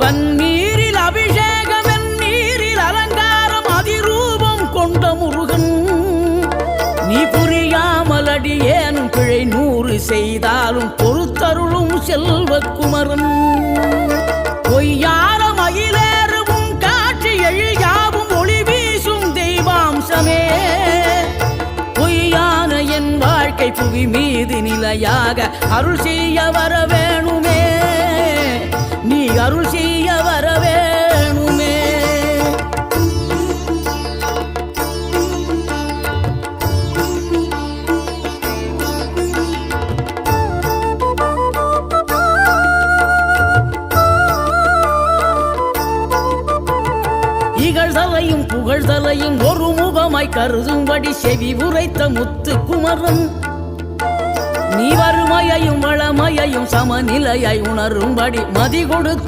பன்னீரில் அபிஷேகம் நீரில் அலங்காரம் அதிரூபம் கொண்ட முருகன் நீ புரியாமல் அடியேனும் பிழை 100 செய்தாலும் பொறுத்தருளும் செல்வக்குமரன் பொய்யான மயிலேறும் காட்சி எழியாவும் ஒளி வீசும் தெய்வாம்சமே பொய்யான என் வாழ்க்கை புவி மீது நிலையாக அருள் செய்ய வர வேணுமே நீ அருள் செய்ய வர வேணுமே இகழ்தலையும் புகழ்தலையும் ஒரு முகமாய் கருதும்படி செவி உரைத்த முத்துக்குமரன் நீ வறுமையையும் வளமையையும் சமநிலையை உணரும்படி மதி கொடுத்து